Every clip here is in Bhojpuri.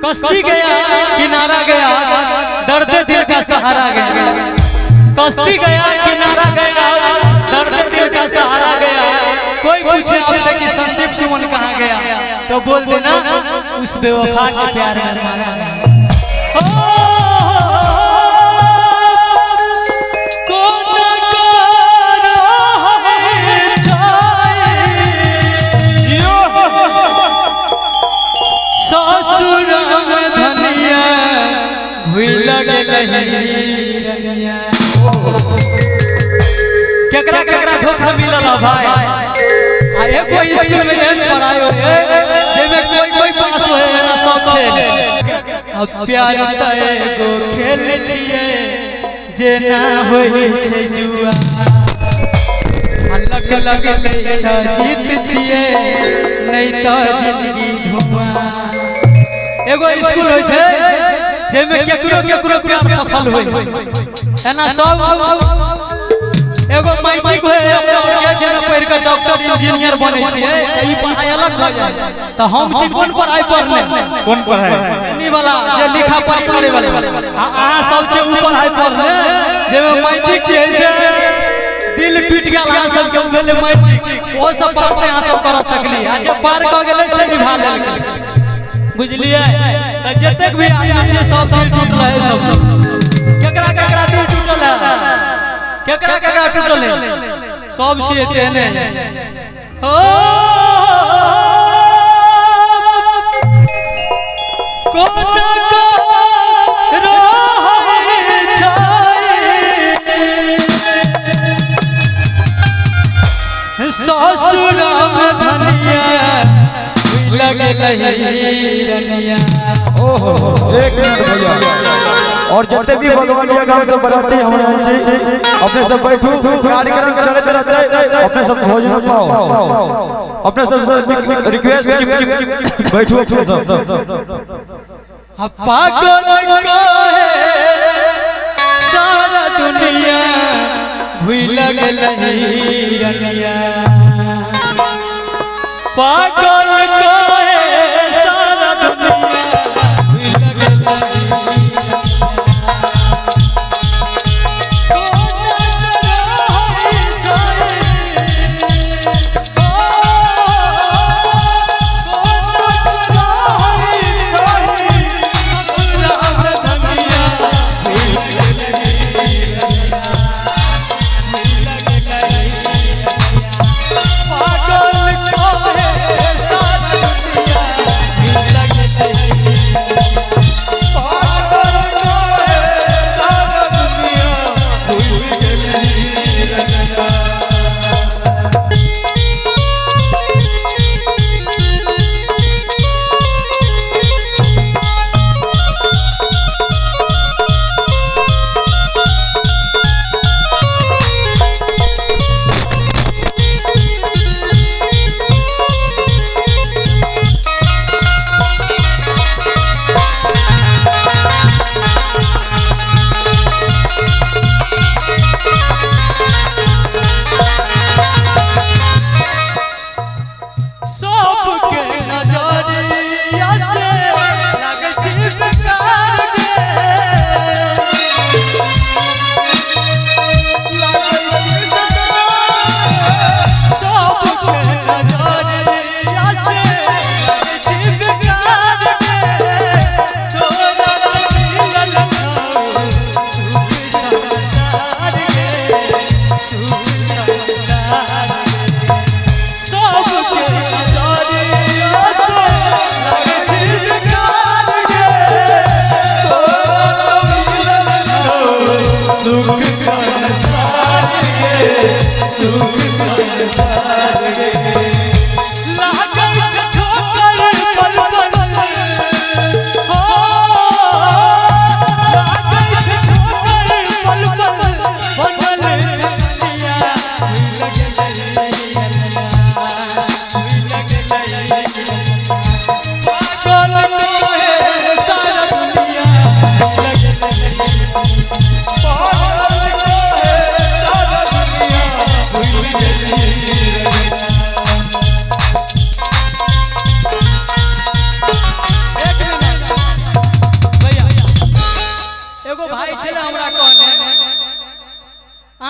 कश्ती गया किनारा गया, दर्द दिल का सहारा गया। कश्ती गया किनारा गया, दर्द दिल का सहारा गया। कोई पूछे आपसे कि संदीप सुमन कहाँ गया, तो बोल देना उस बेवफा के प्यार में मारा गया। केकरा केकरा धोखा मिलल भाई। आए कोई स्कूल में एन पढ़ायो है जेमे कोई पास होए है ना सब खेल। अब प्यार त एगो खेल छिए जे ना होई छै जुआ। अलग लगले त जीत छिए नहीं त जिंदगी धुआं। एगो स्कूल होय छै जेमे केकरो केकरो प्यार सफल होय है ना सब। एगो मैट्रिक होय अपना जेना पढ़ के डॉक्टर इंजीनियर बनै छियै ई पढ़ाई अलग भ जाय। त हम छी कोन पढ़ाई पढ़ने, कोन पढ़ाई नी वाला जे लिखा पढ़ी करे वाले अहाँ सब छै ऊ पढ़ाई पढ़ने जेमे मैट्रिक जे है से दिल टूट गेल अहाँ सब के भेले मैट्रिक ओ सब पढ़ते अहाँ सब कर सकली। आ जे पार क गेलै से निभा लेलकै बुझलियै। त जतेक भी आदमी छै सब दिल टूटल है। सब केकरा केकरा दिल टूटल है, केकरा केकरा टूटल है सब छिए तेने। ओ कोना को रहे छाए ससुर में धनिया लगलही रनिया। ओहो एक मिनट भैया। और जितने भी भगवान के गांव से बराती हमारे जी अपने सब बैठो, कार्यक्रम चलते रहते अपने सब भोजन पाओ। अपने सब रिक्वेस्ट बैठो अपने सब। पागल काहे सारा दुनिया भूल लगलही रनिया। पागल काहे सारा दुनिया भूल लगलही।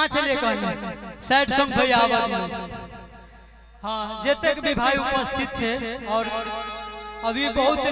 कहाँ चले कहने सैड सॉन्ग भैया आवाज हाँ जतेक भी भाई उपस्थित छे और अभी बहुत